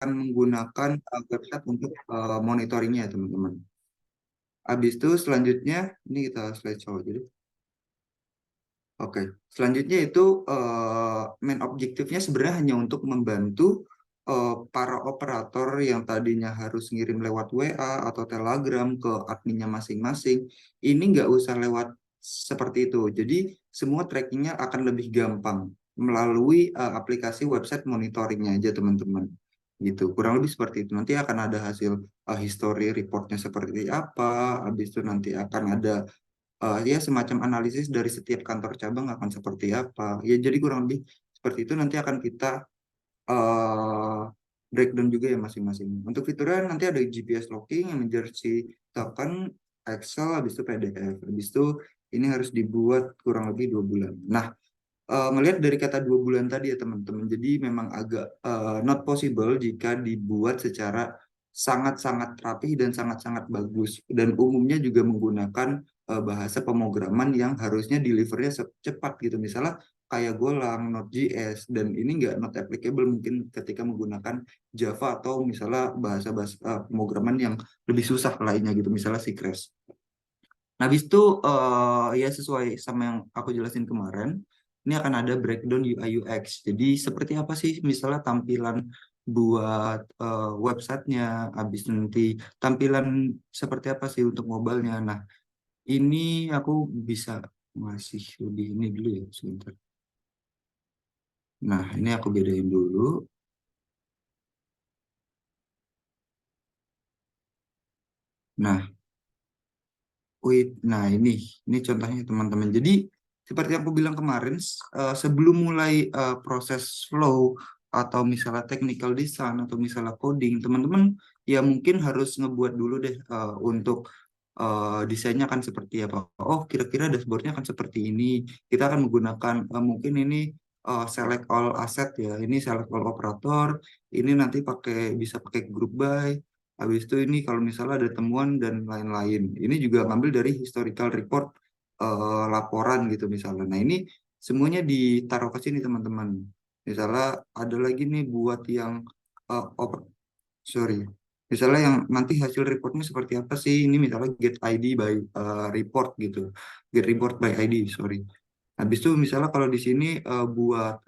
akan menggunakan website untuk monitoringnya ya teman-teman. Habis itu selanjutnya ini kita slideshow jadi. Oke, selanjutnya itu main objektifnya sebenarnya hanya untuk membantu para operator yang tadinya harus ngirim lewat WA atau Telegram ke adminnya masing-masing. Ini nggak usah lewat seperti itu. Jadi semua trackingnya akan lebih gampang melalui aplikasi website monitoringnya aja teman-teman. Gitu, kurang lebih seperti itu. Nanti akan ada hasil history reportnya seperti apa. Habis itu nanti akan ada ya semacam analisis dari setiap kantor cabang akan seperti apa. Ya jadi kurang lebih seperti itu nanti akan kita uh, breakdown juga ya masing-masing. Untuk fiturnya nanti ada GPS locking yang menceritakan Excel, habis itu PDF. Habis itu ini harus dibuat kurang lebih 2 bulan. Nah, melihat dari kata 2 bulan tadi ya teman-teman, jadi memang agak not possible jika dibuat secara sangat-sangat rapih dan sangat-sangat bagus. Dan umumnya juga menggunakan bahasa pemrograman yang harusnya delivernya cepat gitu. Misalnya kayak Golang, Node.js, dan ini nggak not applicable mungkin ketika menggunakan Java atau misalnya bahasa-bahasa pemrograman yang lebih susah lainnya gitu, misalnya C Crash. Nah, habis itu ya sesuai sama yang aku jelasin kemarin, ini akan ada breakdown UI UX. Jadi seperti apa sih misalnya tampilan buat websitenya, habis nanti tampilan seperti apa sih untuk mobilenya. Nah, ini aku bisa masih lebih ini dulu ya sebentar. Nah, ini aku bedain dulu. Nah, nah ini contohnya teman-teman. Jadi seperti yang aku bilang kemarin, sebelum mulai proses flow atau misalnya technical design atau misalnya coding, teman-teman ya mungkin harus ngebuat dulu deh untuk desainnya akan seperti apa. Oh, kira-kira dashboardnya akan seperti ini. Kita akan menggunakan mungkin ini select all asset ya. Ini select all operator. Ini nanti bisa pakai group by. Habis itu ini kalau misalnya ada temuan dan lain-lain. Ini juga ngambil dari historical report laporan gitu misalnya. Nah ini semuanya ditaruh ke sini teman-teman. Misalnya ada lagi nih buat yang uh, op- sorry. Misalnya yang nanti hasil reportnya seperti apa sih? Ini misalnya get ID by report gitu. Get report by ID, sorry. Habis itu misalnya kalau di sini buat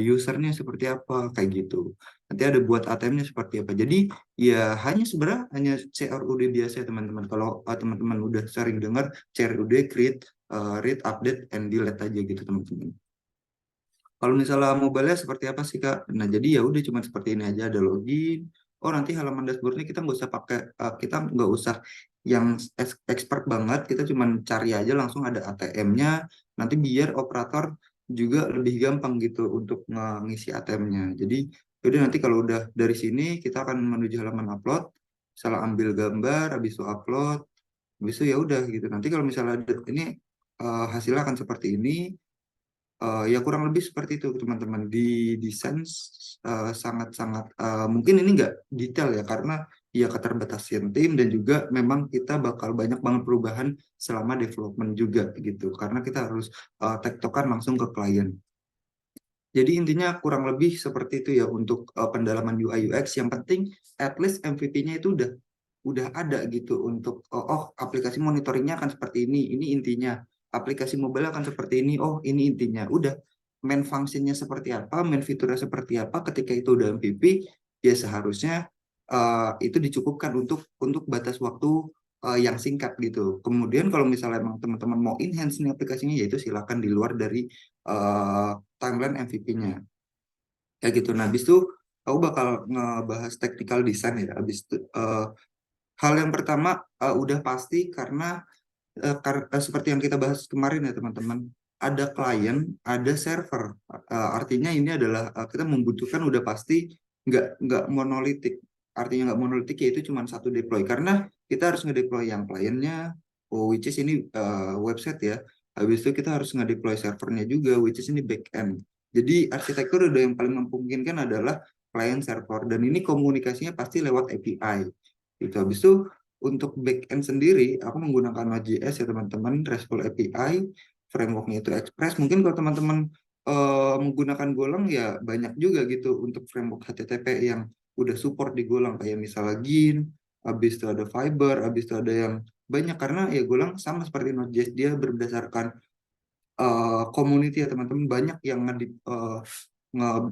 usernya seperti apa kayak gitu. Nanti ada buat ATM-nya seperti apa. Jadi ya hanya sebenarnya hanya CRUD biasa ya teman-teman. Kalau teman-teman udah sering dengar CRUD create, read, update, and delete aja gitu teman-teman. Kalau misalnya mobile seperti apa sih Kak? Nah jadi ya udah cuma seperti ini aja ada login. Oh nanti halaman dashboardnya kita nggak usah pakai, kita nggak usah yang expert banget. Kita cuma cari aja langsung ada ATM-nya. Nanti biar operator juga lebih gampang gitu untuk ngisi ATM-nya. Jadi udah nanti kalau udah dari sini kita akan menuju halaman upload. Salah ambil gambar, habis itu upload, habis itu ya udah gitu. Nanti kalau misalnya ini hasilnya akan seperti ini. Ya kurang lebih seperti itu teman-teman di desain sangat-sangat mungkin ini nggak detail ya karena ya keterbatasan tim dan juga memang kita bakal banyak banget perubahan selama development juga gitu karena kita harus tektokan langsung ke klien. Jadi intinya kurang lebih seperti itu ya untuk pendalaman UI UX. Yang penting at least MVP-nya itu udah ada gitu untuk oh aplikasi monitoringnya akan seperti ini intinya. Aplikasi mobile akan seperti ini, oh ini intinya. Udah main fungsinya seperti apa, main fiturnya seperti apa. Ketika itu udah MVP, ya seharusnya itu dicukupkan untuk batas waktu yang singkat gitu. Kemudian kalau misalnya emang teman-teman mau enhance nih aplikasinya, yaitu silakan di luar dari timeline MVP-nya. Kayak gitu. Nah, habis itu aku bakal ngebahas technical design ya. Habis itu hal yang pertama udah pasti karena seperti yang kita bahas kemarin ya teman-teman, ada klien, ada server. Artinya ini adalah kita membutuhkan udah pasti nggak monolitik. Artinya nggak monolitik yaitu cuma satu deploy karena kita harus ngedeploy yang kliennya, which is ini website ya. Habis itu kita harus ngedeploy servernya juga, which is ini backend. Jadi arsitektur udah yang paling memungkinkan adalah client server dan ini komunikasinya pasti lewat API. Gitu. Habis itu untuk backend sendiri, aku menggunakan Node.js ya teman-teman, RESTful API, frameworknya itu Express. Mungkin kalau teman-teman menggunakan Golang ya banyak juga gitu untuk framework HTTP yang udah support di Golang kayak misalnya Gin, habis itu ada Fiber, habis itu ada yang banyak karena ya Golang sama seperti Node.js dia berdasarkan community ya teman-teman, banyak yang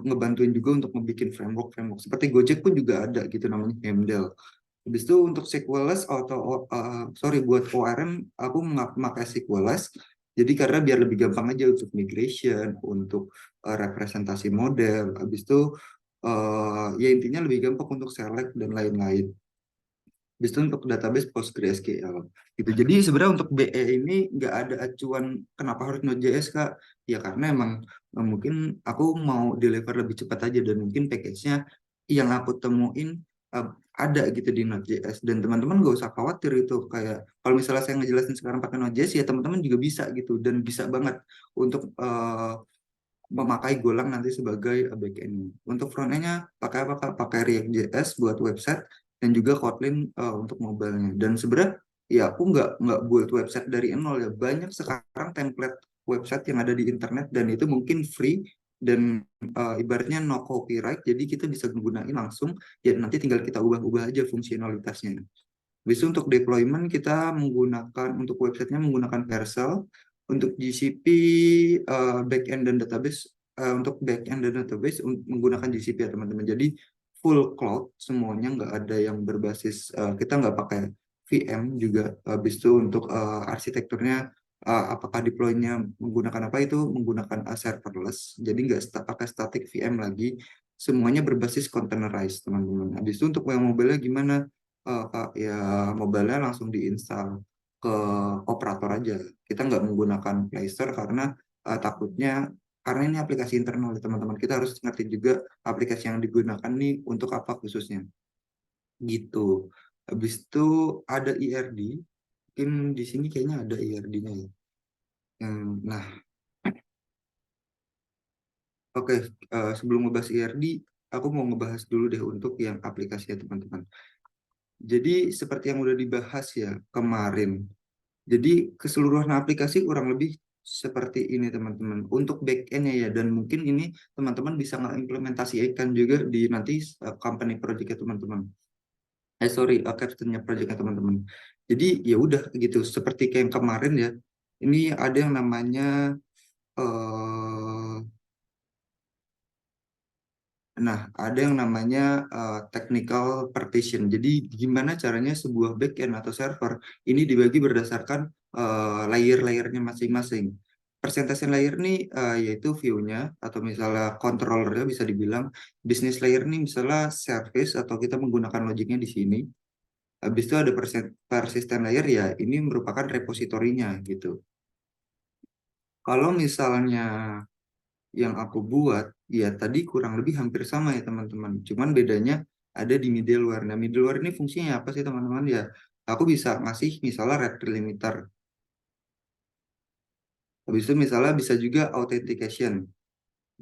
ngebantuin juga untuk ngebikin framework seperti Gojek pun juga ada gitu namanya Hemdel. Habis itu untuk SQLite atau sorry buat ORM aku memakai SQLite. Jadi karena biar lebih gampang aja untuk migration, untuk representasi model. Habis itu ya intinya lebih gampang untuk select dan lain-lain. Habis itu untuk database PostgreSQL gitu. Jadi sebenarnya untuk BE ini nggak ada acuan kenapa harus Node.js Kak. Ya karena emang mungkin aku mau deliver lebih cepat aja dan mungkin package-nya yang aku temuin eh, ada gitu di Node.js dan teman-teman nggak usah khawatir itu kayak kalau misalnya saya ngejelasin sekarang pakai Node.js ya teman-teman juga bisa gitu dan bisa banget untuk memakai Golang nanti sebagai backend. Untuk frontend-nya pakai apa Kak? Pakai React.js buat website dan juga Kotlin untuk mobile-nya. Dan sebenarnya ya aku nggak buat website dari nol ya. Banyak sekarang template website yang ada di internet dan itu mungkin free dan ibaratnya no copyright. Jadi kita bisa menggunakan langsung ya nanti tinggal kita ubah-ubah aja fungsionalitasnya. Bisa untuk deployment kita menggunakan untuk websitenya menggunakan Vercel, untuk GCP backend dan database untuk backend dan database menggunakan GCP ya teman-teman. Jadi full cloud semuanya nggak ada yang berbasis kita nggak pakai VM juga. Habis itu untuk arsitekturnya apakah deploy-nya menggunakan apa itu menggunakan serverless. Jadi nggak pakai static VM lagi. Semuanya berbasis containerized teman-teman. Habis itu untuk yang mobile gimana? Kak, ya mobile-nya langsung diinstal ke operator aja. Kita nggak menggunakan Play Store karena takutnya karena ini aplikasi internal ya teman-teman. Kita harus ngerti juga aplikasi yang digunakan nih untuk apa khususnya. Gitu. Habis itu ada IRD. Mungkin di sini kayaknya ada IRD-nya ya. Nah, oke. Sebelum ngebahas IRD, aku mau ngebahas dulu deh untuk yang aplikasi ya teman-teman. Jadi seperti yang udah dibahas ya kemarin. Jadi keseluruhan aplikasi kurang lebih seperti ini teman-teman. Untuk back-end-nya ya, dan mungkin ini teman-teman bisa ngimplementasikan juga di nanti company project-nya teman-teman. Sorry, captain-nya project-nya teman-teman. Jadi ya udah gitu, seperti kayak yang kemarin ya. Ini ada yang namanya eh Nah, ada yang namanya technical partition. Jadi, gimana caranya sebuah backend atau server ini dibagi berdasarkan layer-layernya masing-masing. Persentase layer nih yaitu view-nya atau misalnya controller-nya bisa dibilang business layer nih misalnya service atau kita menggunakan logiknya di sini. Habis itu ada persistent layer ya ini merupakan repositorinya gitu. Kalau misalnya yang aku buat, ya tadi kurang lebih hampir sama ya teman-teman. Cuman bedanya ada di middleware. Nah, middleware ini fungsinya apa sih teman-teman? Ya, aku bisa ngasih misalnya rate delimiter. Habis itu misalnya bisa juga authentication.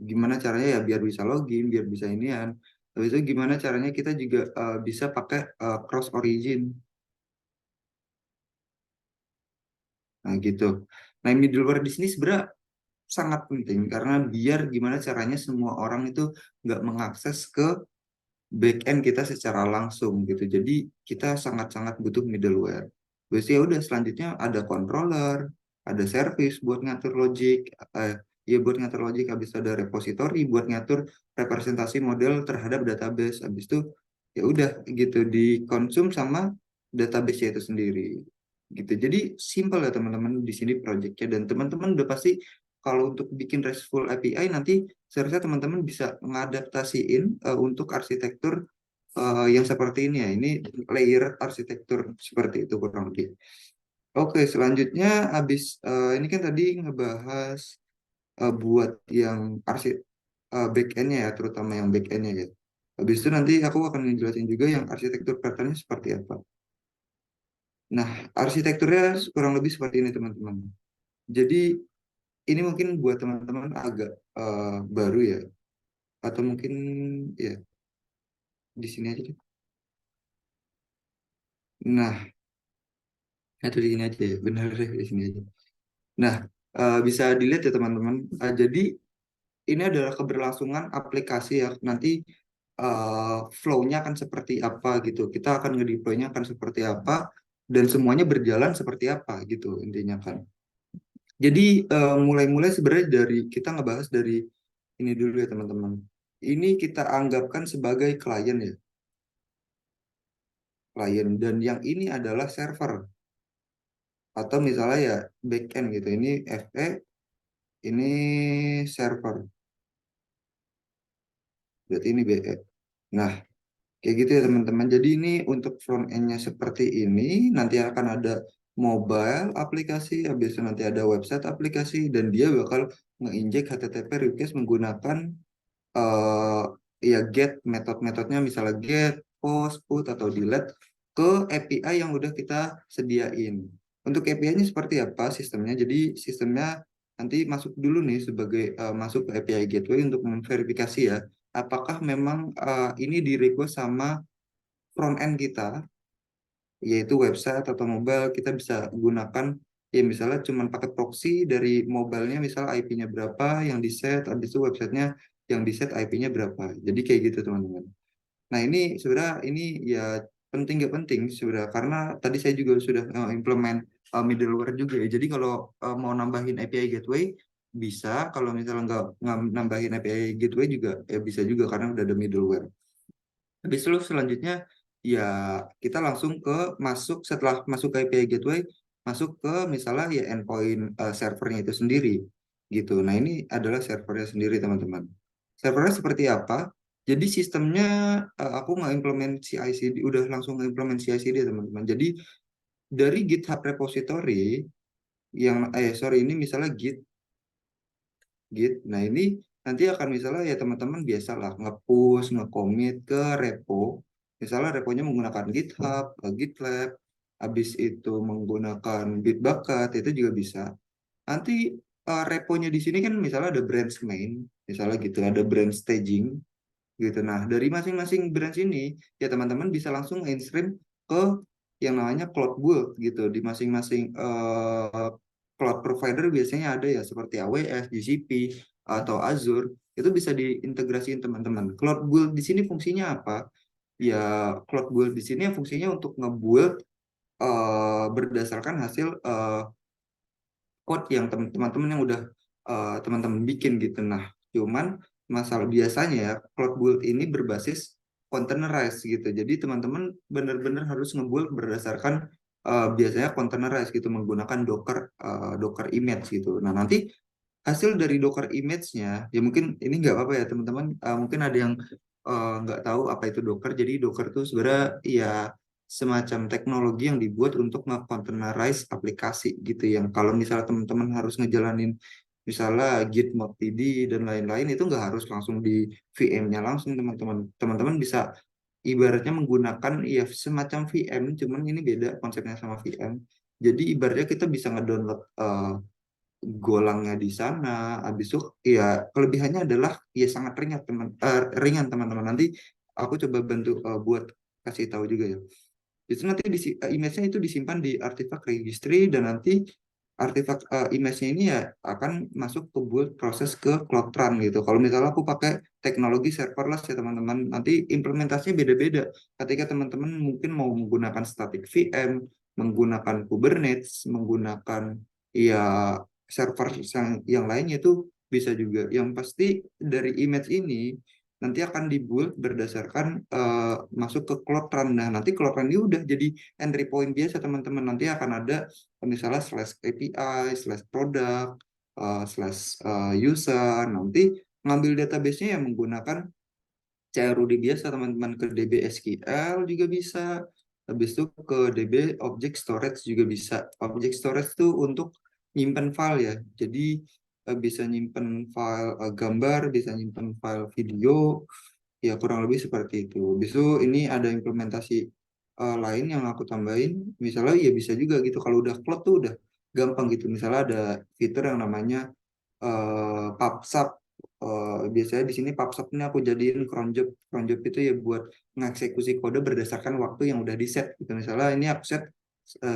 Gimana caranya ya biar bisa login, biar bisa inian. Habis itu gimana caranya kita juga bisa pakai cross origin. Nah, gitu. Nah, middleware di sini sebenarnya sangat penting karena biar gimana caranya semua orang itu nggak mengakses ke backend kita secara langsung gitu. Jadi kita sangat-sangat butuh middleware. Terus ya udah selanjutnya ada controller, ada service buat ngatur logic, ya buat ngatur logic, habis itu ada repository buat ngatur representasi model terhadap database. Habis itu ya udah gitu dikonsum sama database itu sendiri. Gitu. Jadi simple ya teman-teman di sini projectnya dan teman-teman udah pasti kalau untuk bikin RESTful API nanti seharusnya teman-teman bisa mengadaptasiin untuk arsitektur yang seperti ini ya. Ini layer arsitektur seperti itu kurang lebih. Oke, selanjutnya habis ini kan tadi ngebahas buat yang back-end-nya ya, terutama yang back-end-nya ya. Habis itu nanti aku akan ngejelasin juga yang arsitektur pattern-nya seperti apa. Nah, arsitekturnya kurang lebih seperti ini teman-teman. Jadi ini mungkin buat teman-teman agak baru ya, atau mungkin ya di sini aja deh. Nah, itu di sini aja ya, benar deh di sini aja. Nah, bisa dilihat ya teman-teman. Jadi ini adalah keberlangsungan aplikasi ya. Nanti flow-nya akan seperti apa gitu. Kita akan ngedeploy-nya akan seperti apa dan semuanya berjalan seperti apa gitu intinya kan. Jadi mulai-mulai sebenarnya dari kita ngebahas dari ini dulu ya teman-teman. Ini kita anggapkan sebagai klien ya, klien dan yang ini adalah server atau misalnya ya backend gitu. Ini FE, ini server. Berarti ini BE. Nah, kayak gitu ya teman-teman. Jadi ini untuk front end-nya seperti ini, nanti akan ada mobile aplikasi, habis itu nanti ada website aplikasi, dan dia bakal nge-inject HTTP request menggunakan eh ya get metode-metodenya misalnya get, post, put, atau delete ke API yang udah kita sediain. Untuk API-nya seperti apa sistemnya? Jadi sistemnya nanti masuk dulu nih sebagai masuk ke API gateway untuk memverifikasi ya apakah memang ini di request sama front end kita, yaitu website atau mobile, kita bisa gunakan ya misalnya cuma pakai proxy dari mobile-nya, misalnya IP-nya berapa yang di set, habis itu websitenya yang di set IP-nya berapa. Jadi kayak gitu teman-teman. Nah ini sebenarnya ini ya penting gak penting sebenarnya karena tadi saya juga sudah implement middleware juga ya. Jadi kalau mau nambahin API gateway bisa, kalau misalnya nggak nambahin API gateway juga ya bisa juga karena udah ada middleware. Habis itu selanjutnya ya kita langsung ke masuk setelah masuk ke API gateway masuk ke misalnya ya endpoint servernya itu sendiri gitu. Nah ini adalah servernya sendiri teman-teman. Servernya seperti apa? Jadi sistemnya aku nggak implement CI/CD, udah langsung nggak implement CI/CD teman-teman. Jadi dari GitHub repository yang sorry ini misalnya Git. Nah, ini nanti akan misalnya ya teman-teman biasalah nge-push, nge-commit ke repo. Misalnya reponya menggunakan GitHub, GitLab, habis itu menggunakan Bitbucket, itu juga bisa. Nanti reponya di sini kan misalnya ada branch main, misalnya gitu, ada branch staging, gitu. Nah, dari masing-masing branch ini, ya teman-teman bisa langsung mainstream ke yang namanya cloud build gitu. Di masing-masing cloud provider biasanya ada ya, seperti AWS, GCP, atau Azure. Itu bisa diintegrasiin teman-teman. Cloud build di sini fungsinya apa? Ya, cloud build di sini fungsinya untuk nge-build berdasarkan hasil code yang teman-teman yang udah teman-teman bikin gitu. Nah, cuman masalah biasanya ya cloud build ini berbasis containerized gitu. Jadi teman-teman benar-benar harus ngebuild berdasarkan biasanya containerized gitu menggunakan Docker image gitu. Nah, nanti hasil dari Docker image-nya ya mungkin ini nggak apa-apa ya teman-teman. Mungkin ada yang nggak tahu apa itu Docker. Jadi Docker itu sebenarnya ya semacam teknologi yang dibuat untuk nge-containerize aplikasi gitu yang kalau misalnya teman-teman harus ngejalanin misalnya Git mod PD dan lain-lain itu nggak harus langsung di VM-nya langsung teman-teman. Teman-teman bisa ibaratnya menggunakan ya semacam VM, cuman ini beda konsepnya sama VM. Jadi ibaratnya kita bisa ngedownload golangnya di sana. Habis itu ya kelebihannya adalah ya sangat ringan teman-teman. Nanti aku coba bantu buat kasih tahu juga ya. Itu nanti image-nya itu disimpan di artifact registry dan nanti artifact image-nya ini ya akan masuk ke build proses ke Cloud Run gitu. Kalau misalnya aku pakai teknologi serverless ya teman-teman, nanti implementasinya beda-beda. Ketika teman-teman mungkin mau menggunakan static VM, menggunakan Kubernetes, menggunakan ya server yang lainnya itu bisa juga. Yang pasti dari image ini nanti akan dibuild berdasarkan masuk ke Cloud Run. Nah, nanti Cloud Run ini udah jadi entry point biasa teman-teman. Nanti akan ada misalnya slash API, slash product, slash user. Nanti ngambil database-nya yang menggunakan CRUD biasa teman-teman ke DB SQL juga bisa. Habis itu ke DB Object Storage juga bisa. Object Storage itu untuk nyimpen file ya. Jadi bisa nyimpen file gambar, bisa nyimpen file video, ya kurang lebih seperti itu. Habis itu ini ada implementasi lain yang aku tambahin. Misalnya ya bisa juga gitu. Kalau udah cloud tuh udah gampang gitu. Misalnya ada fitur yang namanya PubSub. Biasanya di sini PubSub ini aku jadiin cron job. Cron job itu ya buat mengeksekusi kode berdasarkan waktu yang udah di set gitu. Misalnya ini aku set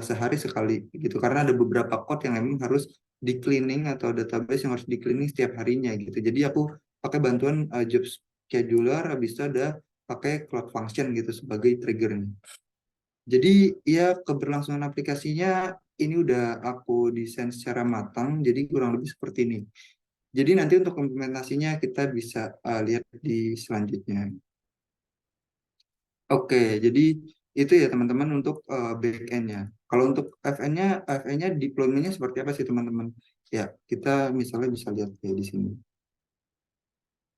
sehari sekali gitu karena ada beberapa code yang memang harus di cleaning atau database yang harus di cleaning setiap harinya gitu. Jadi aku pakai bantuan job scheduler, habis itu ada pakai Cloud Function gitu sebagai triggernya. Jadi ya keberlangsungan aplikasinya ini udah aku desain secara matang, jadi kurang lebih seperti ini. Jadi nanti untuk implementasinya kita bisa lihat di selanjutnya. Oke, jadi itu ya teman-teman untuk back-end-nya. Kalau untuk FN-nya deployment-nya seperti apa sih teman-teman? Ya, kita misalnya bisa lihat ya di sini.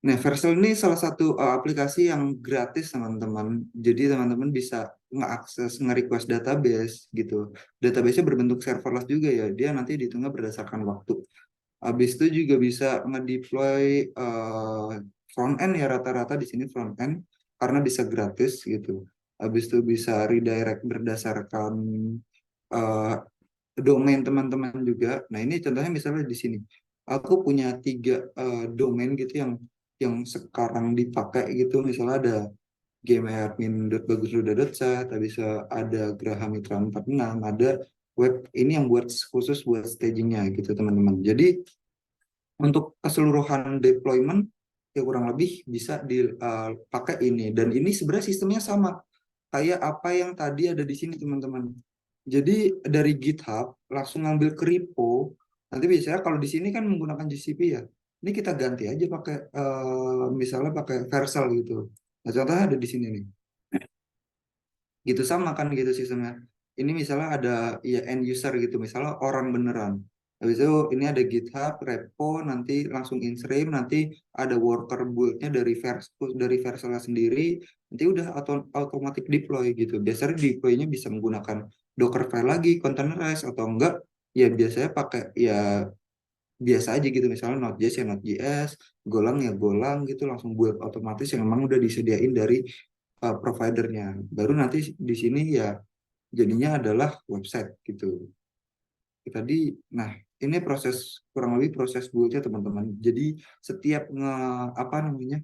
Nah, Vercel ini salah satu aplikasi yang gratis teman-teman. Jadi teman-teman bisa ngeakses, nge-request database gitu. Database-nya berbentuk serverless juga ya. Dia nanti dihitungnya berdasarkan waktu. Habis itu juga bisa ngedeploy front end ya, rata-rata di sini front end karena bisa gratis gitu. Habis itu bisa redirect berdasarkan eh, domain teman-teman juga. Nah, ini contohnya misalnya di sini. Aku punya 3 domain gitu yang sekarang dipakai gitu. Misalnya ada gameadmin.bagusluda.chat, bisa ada Graha Mitra 46, ada web ini yang buat khusus buat stagingnya gitu teman-teman. Jadi untuk keseluruhan deployment ya kurang lebih bisa dipakai ini, dan ini sebenarnya sistemnya sama kayak apa yang tadi ada di sini teman-teman. Jadi dari GitHub langsung ngambil ke repo. Nanti biasanya kalau di sini kan menggunakan GCP ya. Ini kita ganti aja pakai misalnya pakai Vercel gitu. Nah, contohnya ada di sini nih. Gitu sama kan gitu sistemnya. Ini misalnya ada ya end user gitu, misalnya orang beneran. Habis itu ini ada GitHub repo, nanti langsung in stream, nanti ada worker build-nya dari Vercel sendiri, nanti udah automatic deploy gitu. Biasanya deploy-nya bisa menggunakan Docker file lagi, containerized, atau enggak ya biasanya pakai ya biasa aja gitu, misalnya Node.js ya Node.js, Golang ya Golang gitu, langsung build otomatis yang memang udah disediain dari providernya. Baru nanti di sini ya jadinya adalah website gitu. Tadi, nah ini proses kurang lebih proses build-nya teman-teman. Jadi setiap apa namanya,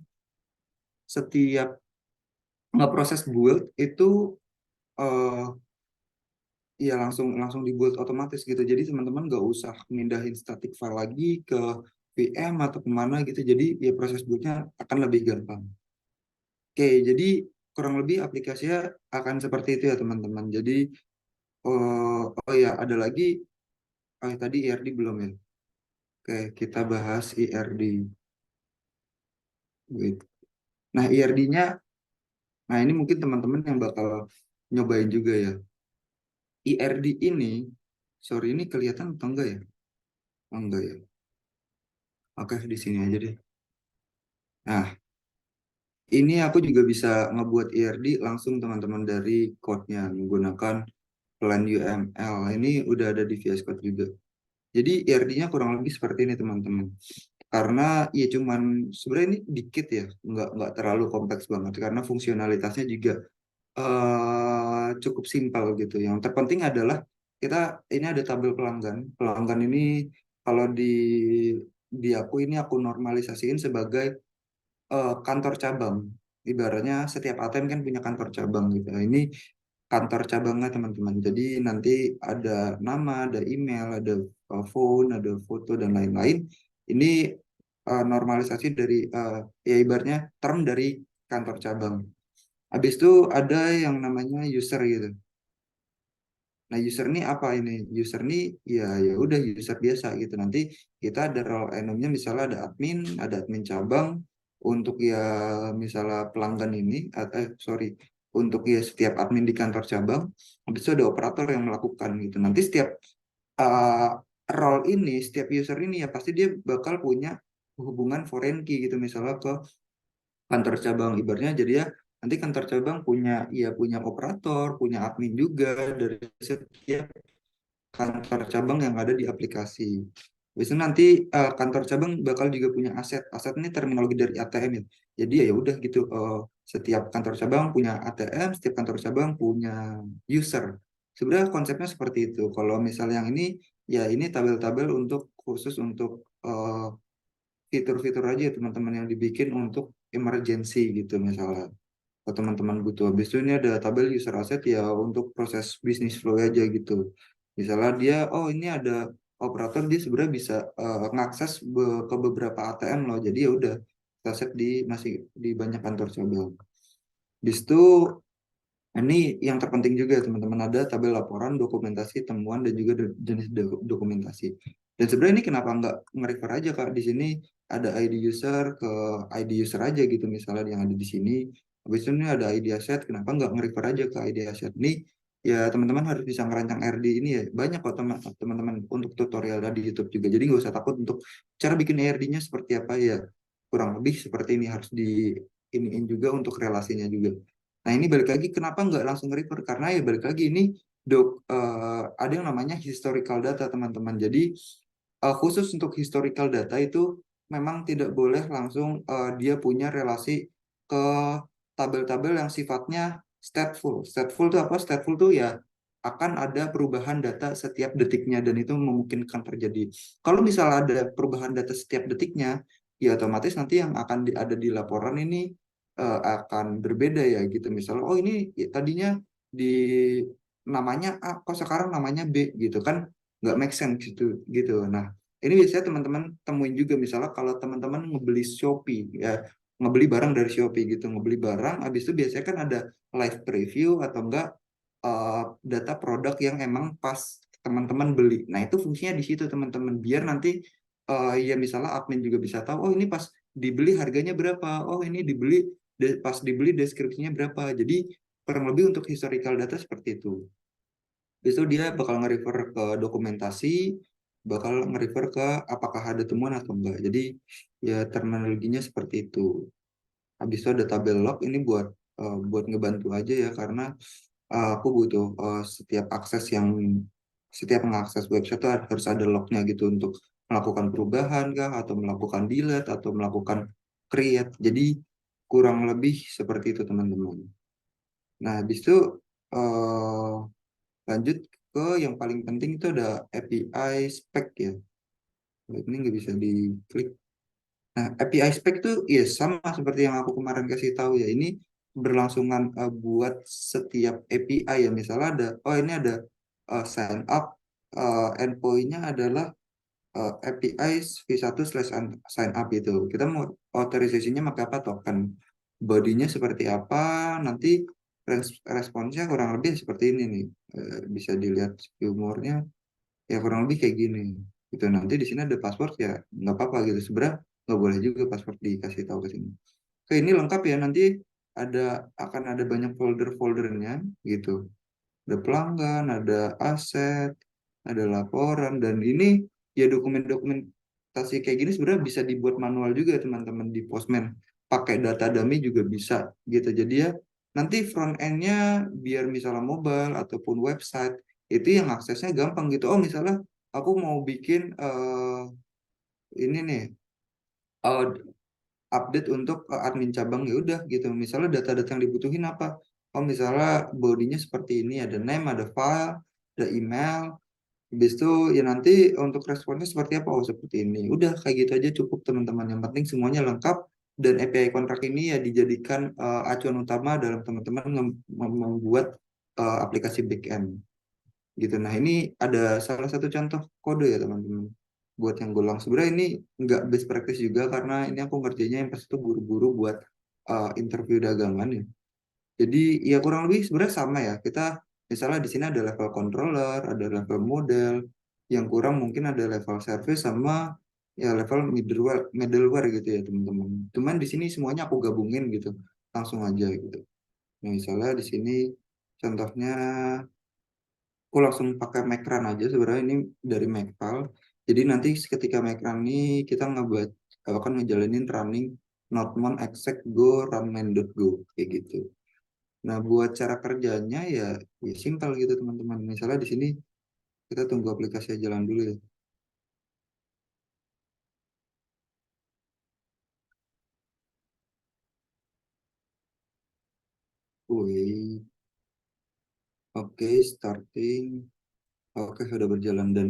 setiap ngeproses build itu eh ya langsung langsung dibuat otomatis gitu. Jadi teman-teman nggak usah mindahin static file lagi ke VM atau kemana gitu. Jadi ya proses build-nya akan lebih gampang. Oke, jadi kurang lebih aplikasinya akan seperti itu ya teman-teman. Jadi oh ya ada lagi, tadi IRD belum ya. Oke, kita bahas IRD. Wait. Nah, IRD-nya, nah ini mungkin teman-teman yang bakal nyobain juga ya. IRD ini, sorry ini kelihatan atau enggak ya? Oh, enggak ya. Oke, di sini aja deh. Nah, ini aku juga bisa ngebuat IRD langsung teman-teman dari code-nya menggunakan Plan UML. Ini udah ada di VS Code juga. Jadi IRD-nya kurang lebih seperti ini teman-teman. Karena ya cuman sebenarnya ini dikit ya, nggak terlalu kompleks banget karena fungsionalitasnya juga cukup simpel gitu. Yang terpenting adalah kita ini ada tabel pelanggan. Pelanggan ini kalau di aku ini aku normalisasiin sebagai kantor cabang. Ibaratnya setiap ATM kan punya kantor cabang gitu. Nah, ini kantor cabangnya teman-teman. Jadi nanti ada nama, ada email, ada phone, ada foto dan lain-lain. Ini normalisasi dari ya ibaratnya term dari kantor cabang. Habis itu ada yang namanya user gitu. Nah, user ini apa ini? User ini ya udah user biasa gitu. Nanti kita ada role enumnya, misalnya ada admin cabang untuk ya misalnya pelanggan ini sorry, untuk ya setiap admin di kantor cabang. Habis itu ada operator yang melakukan gitu. Nanti setiap uh, role ini, setiap user ini ya pasti dia bakal punya hubungan foreign key gitu, misalnya ke kantor cabang. Ibaratnya jadi ya nanti kantor cabang punya ya punya operator, punya admin juga dari setiap kantor cabang yang ada di aplikasi. Biasanya nanti kantor cabang bakal juga punya aset. Aset ini terminologi dari ATM ya. Jadi ya udah gitu, setiap kantor cabang punya ATM, setiap kantor cabang punya user. Sebenarnya konsepnya seperti itu. Kalau misalnya yang ini ya ini tabel-tabel untuk khusus untuk fitur-fitur aja ya teman-teman yang dibikin untuk emergency gitu misalnya. Kalau teman-teman butuh. Habis itu ini ada tabel user asset ya untuk proses bisnis flow aja gitu. Misalnya dia, oh ini ada operator, dia sebenarnya bisa ngakses ke beberapa ATM loh. Jadi ya udah, aset di masih di banyak kantor cabang. Habis itu ini yang terpenting juga teman-teman, ada tabel laporan, dokumentasi, temuan, dan juga jenis dokumentasi. Dan sebenarnya ini kenapa nggak nge-refer aja Kak, di sini ada ID user ke ID user aja gitu misalnya yang ada di sini. Habis itu ini ada ID asset, kenapa nggak nge-refer aja ke ID asset ini? Ya teman-teman harus bisa ngerancang RD ini ya. Banyak kok teman-teman untuk tutorial di YouTube juga. Jadi nggak usah takut untuk cara bikin RD-nya seperti apa ya. Kurang lebih seperti ini harus di iniin juga untuk relasinya juga. Nah ini balik lagi kenapa nggak langsung refer? Karena ya balik lagi ini ada yang namanya historical data teman-teman. Jadi khusus untuk historical data itu memang tidak boleh langsung dia punya relasi ke tabel-tabel yang sifatnya stateful. Stateful itu apa? Stateful itu ya akan ada perubahan data setiap detiknya dan itu memungkinkan terjadi. Kalau misalnya ada perubahan data setiap detiknya, ya otomatis nanti yang akan ada di laporan ini akan berbeda ya gitu. Misalnya, oh ini ya, tadinya di namanya A, kok sekarang namanya B gitu kan, nggak make sense gitu gitu. Nah, ini biasanya teman-teman temuin juga misalnya kalau teman-teman ngebeli Shopee ya, ngebeli barang dari Shopee gitu, ngebeli barang, habis itu biasanya kan ada live preview atau enggak data produk yang emang pas teman-teman beli. Nah, itu fungsinya di situ teman-teman, biar nanti ya misalnya admin juga bisa tahu, oh ini pas dibeli harganya berapa, oh ini dibeli pas dibeli deskripsinya berapa. Jadi kurang lebih untuk historical data seperti itu. Besok dia bakal nge-refer ke dokumentasi, bakal nge-refer ke apakah ada temuan atau enggak. Jadi ya terminologinya seperti itu. Habis itu ada tabel log ini buat ngebantu aja ya karena aku butuh setiap mengakses website itu harus ada lognya gitu untuk melakukan perubahan kah atau melakukan delete atau melakukan create. Jadi kurang lebih seperti itu teman-teman. Nah, habis itu eh, lanjut ke yang paling penting itu ada API spec ya. Ini nggak bisa diklik. Nah, API spec itu ya sama seperti yang aku kemarin kasih tahu ya. Ini berlangsungan buat setiap API ya. Misalnya oh ini ada sign up, endpoint-nya adalah API v1/sign up itu. Kita mau authorization-nya pakai apa token. Bodinya seperti apa, nanti responsnya kurang lebih seperti ini nih. Bisa dilihat humornya ya kurang lebih kayak gini gitu. Nanti di sini ada password ya nggak apa-apa gitu, sebenarnya nggak boleh juga password dikasih tahu ke sini. Oke, ini lengkap ya, nanti akan ada banyak folder-foldernya gitu, ada pelanggan, ada aset, ada laporan, dan ini ya dokumentasi kayak gini sebenarnya bisa dibuat manual juga teman-teman di Postman, pakai data dummy juga bisa gitu. Jadi ya nanti front end-nya biar misalnya mobile ataupun website itu yang aksesnya gampang gitu. Oh misalnya aku mau bikin ini nih eh, update untuk admin cabang, ya udah gitu. Misalnya data-data yang dibutuhin apa? Oh misalnya bodinya seperti ini, ada name, ada file, ada email. Habis itu ya nanti untuk responnya seperti apa? Oh seperti ini. Udah kayak gitu aja cukup teman-teman. Yang penting semuanya lengkap dan API kontrak ini ya dijadikan acuan utama dalam teman-teman membuat aplikasi backend gitu. Nah ini ada salah satu contoh kode ya teman-teman buat yang golang. Sebenarnya ini nggak best practice juga karena ini aku ngerjainnya yang pas itu buru-buru buat interview dagangan ya. Jadi ya kurang lebih sebenarnya sama ya. Kita misalnya di sini ada level controller, ada level model, yang kurang mungkin ada level service sama ya level middleware gitu ya teman-teman. Cuman di sini semuanya aku gabungin gitu, langsung aja gitu. Nah, misalnya di sini contohnya aku langsung pakai Mecran aja sebenarnya ini dari Macfile. Jadi nanti ketika Mecran ini kita akan ngejalanin running nodemon exec go run main.go kayak gitu. Nah, buat cara kerjanya ya simpel gitu teman-teman. Misalnya di sini kita tunggu aplikasi jalan dulu ya. Wih, oke, starting. Oke, sudah berjalan dan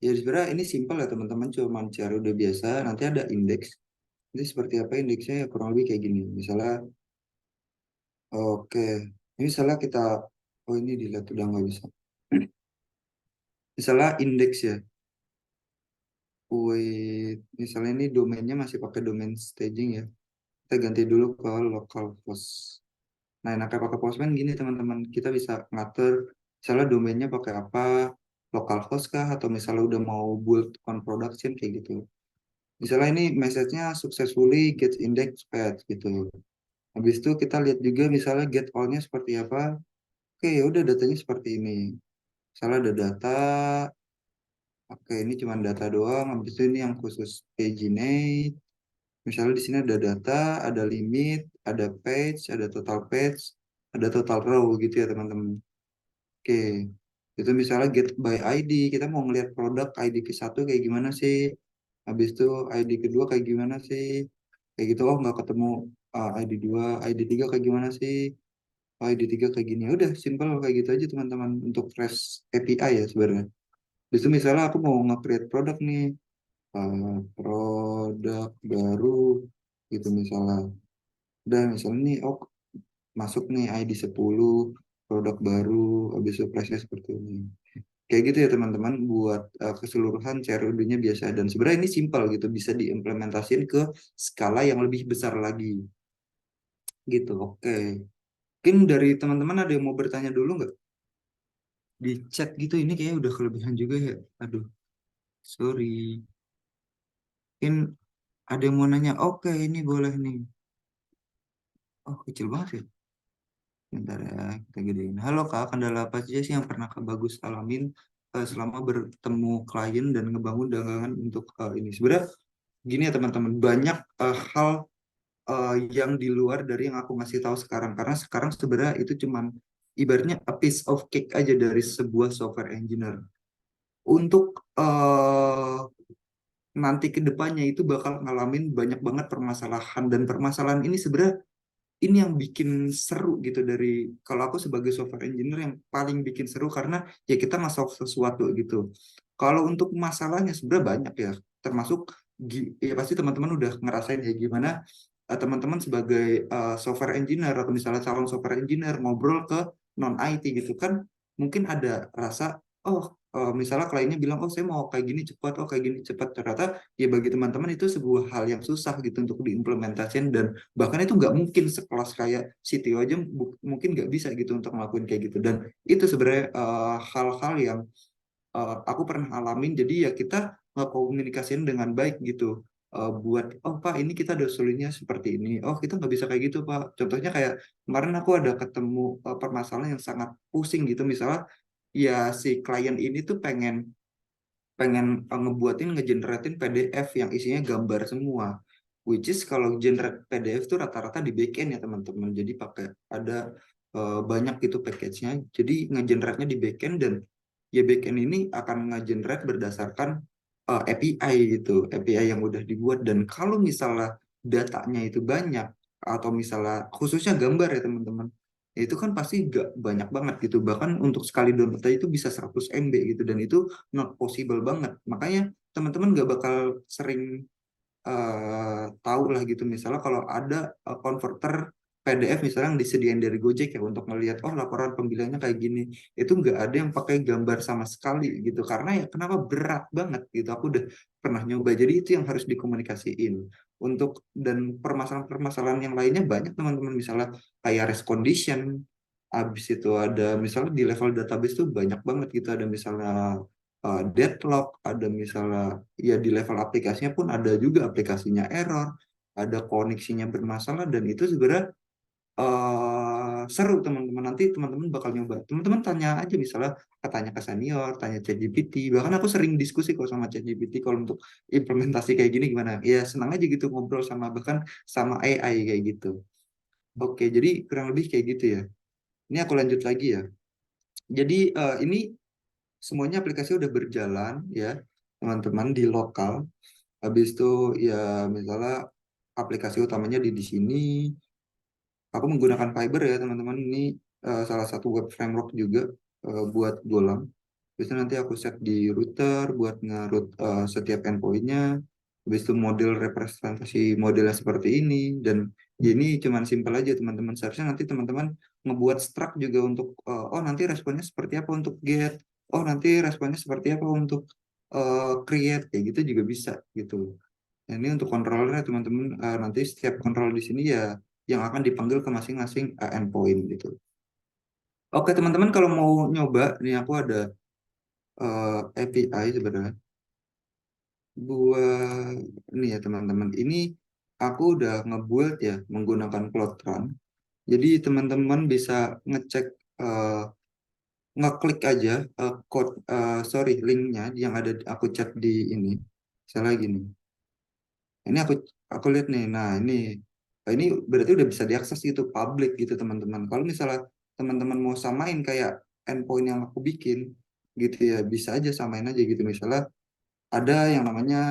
ya sebenarnya ini simpel ya teman-teman. Cuma cari udah biasa. Nanti ada indeks. Ini seperti apa indeksnya ya kurang lebih kayak gini. Misalnya, oke, ini misalnya kita, oh ini dilihat udah nggak bisa. Misalnya indeks ya. Wait, misalnya ini domainnya masih pakai domain staging ya. Kita ganti dulu ke localhost. Nah, enaknya pakai Postman gini teman-teman, kita bisa ngatur misalnya domainnya pakai apa, localhost kah, atau misalnya udah mau build on production kayak gitu. Misalnya ini message-nya successfully get index page gitu. Habis itu kita lihat juga misalnya get all-nya seperti apa. Oke, ya udah datanya seperti ini. Misalnya ada data, oke ini cuma data doang. Habis itu ini yang khusus paginate. Misalnya di sini ada data, ada limit, ada page, ada total row gitu ya teman-teman. Oke, itu misalnya get by ID, kita mau ngelihat produk ID ke satu kayak gimana sih, habis itu ID kedua kayak gimana sih, kayak gitu. Oh nggak ketemu ID 2, ID 3 kayak gimana sih, oh, ID 3 kayak gini. Ya udah simple kayak gitu aja teman-teman untuk REST API ya sebenarnya. Habis itu misalnya aku mau nge-create produk nih, produk baru gitu misalnya. Udah misalnya nih, oh masuk nih ID 10 produk baru, habis itu price-nya seperti ini. Kayak gitu ya teman-teman buat keseluruhan CRUD-nya biasa, dan sebenarnya ini simpel gitu, bisa diimplementasikan ke skala yang lebih besar lagi gitu. Oke, mungkin dari teman-teman ada yang mau bertanya dulu nggak di chat gitu? Ini kayaknya udah kelebihan juga ya, aduh sorry. Mungkin ada yang mau nanya. Oke, ini boleh nih. Oh kecil banget ya. Bentar ya, kita gedein. Halo Kak, kendala apa saja sih yang pernah Kak Bagus alamin selama bertemu klien dan ngebangun dagangan untuk ini? Sebenarnya gini ya teman-teman, banyak hal yang di luar dari yang aku ngasih tahu sekarang. Karena sekarang sebenarnya itu cuman ibaratnya a piece of cake aja dari sebuah software engineer. Untuk nanti ke depannya itu bakal ngalamin banyak banget permasalahan, dan permasalahan ini sebenarnya ini yang bikin seru gitu. Dari kalau aku sebagai software engineer, yang paling bikin seru karena ya kita masuk sesuatu gitu. Kalau untuk masalahnya sebenarnya banyak ya, termasuk ya pasti teman-teman udah ngerasain ya gimana teman-teman sebagai software engineer atau misalnya calon software engineer ngobrol ke non IT gitu kan, mungkin ada rasa oh misalnya kliennya bilang oh saya mau kayak gini cepat, oh kayak gini cepat, ternyata ya bagi teman-teman itu sebuah hal yang susah gitu untuk diimplementasikan, dan bahkan itu nggak mungkin sekelas kayak CTO aja mungkin nggak bisa gitu untuk ngelakuin kayak gitu. Dan itu sebenarnya hal-hal yang aku pernah alamin. Jadi ya kita ngekomunikasiin dengan baik gitu. Buat oh Pak ini kita ada solusinya seperti ini, oh kita nggak bisa kayak gitu Pak. Contohnya kayak kemarin aku ada ketemu permasalahan yang sangat pusing gitu. Misalnya ya si klien ini tuh pengen pengen ngebuatin ngegeneratin PDF yang isinya gambar semua, which is kalau generate PDF tuh rata-rata di backend ya teman-teman. Jadi pakai ada banyak itu package-nya, jadi ngegenerate-nya di backend, dan ya backend ini akan ngegenerate berdasarkan API gitu, API yang udah dibuat. Dan kalau misalnya datanya itu banyak, atau misalnya khususnya gambar ya teman-teman, ya itu kan pasti gak banyak banget gitu. Bahkan untuk sekali download aja itu bisa 100 MB gitu, dan itu not possible banget. Makanya teman-teman gak bakal sering tahu lah gitu misalnya kalau ada converter PDF misalnya yang disediain dari Gojek ya untuk ngelihat oh laporan pembeliannya kayak gini, itu nggak ada yang pakai gambar sama sekali gitu. Karena ya kenapa, berat banget gitu. Aku udah pernah nyoba, jadi itu yang harus dikomunikasiin untuk. Dan permasalahan-permasalahan yang lainnya banyak teman-teman, misalnya kayak race condition. Habis itu ada misalnya di level database tuh banyak banget gitu, ada misalnya deadlock, ada misalnya ya di level aplikasinya pun ada juga aplikasinya error, ada koneksinya bermasalah. Dan itu sebenarnya seru teman-teman. Nanti teman-teman bakal nyoba, teman-teman tanya aja misalnya, tanya ke senior, tanya ChatGPT. Bahkan aku sering diskusi kok sama ChatGPT kalau untuk implementasi kayak gini gimana. Ya senang aja gitu ngobrol sama, bahkan sama AI kayak gitu. Oke, jadi kurang lebih kayak gitu ya. Ini aku lanjut lagi ya. Jadi ini semuanya aplikasi udah berjalan ya teman-teman di lokal. Habis itu ya misalnya aplikasi utamanya di sini. Aku menggunakan Fiber ya teman-teman. Ini salah satu web framework juga buat Golang. Biasanya nanti aku set di router buat nge-route setiap endpointnya. Habis itu model representasi modelnya seperti ini. Dan ya ini cuman simpel aja teman-teman. Seharusnya nanti teman-teman ngebuat struct juga untuk oh nanti responnya seperti apa untuk get. Oh nanti responnya seperti apa untuk create. Kayak gitu juga bisa gitu. Nah, ini untuk controllernya teman-teman. Nanti setiap control di sini ya yang akan dipanggil ke masing-masing endpoint gitu. Oke teman-teman, kalau mau nyoba, nih aku ada API sebenarnya buat ini ya teman-teman. Ini aku udah ngebuild ya menggunakan Cloudrun. Jadi teman-teman bisa ngecek, eh, ngeklik aja linknya yang ada aku chat di ini. Misalnya gini. Ini aku lihat nih. Nah, ini berarti udah bisa diakses gitu publik gitu teman-teman. Kalau misalnya teman-teman mau samain kayak endpoint yang aku bikin gitu ya, bisa aja samain aja gitu. Misalnya ada yang namanya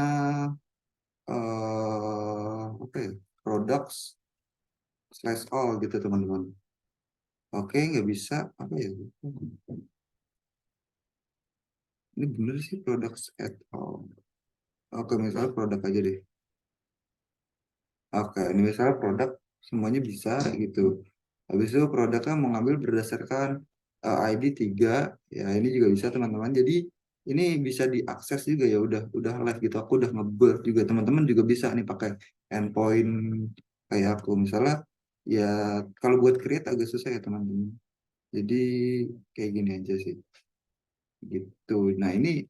apa ya? Products slash all gitu teman-teman. Oke, nggak bisa apa ya? Ini bener sih products at all. Oke, misalnya produk aja deh. Oke, ini misalnya produk semuanya bisa gitu. Habis itu produknya mau ngambil berdasarkan ID 3, ya ini juga bisa teman-teman. Jadi ini bisa diakses juga ya, udah live gitu. Aku udah nge-build juga, teman-teman juga bisa nih pakai endpoint kayak aku. Misalnya ya kalau buat create agak susah ya teman-teman. Jadi kayak gini aja sih. Gitu. Nah, ini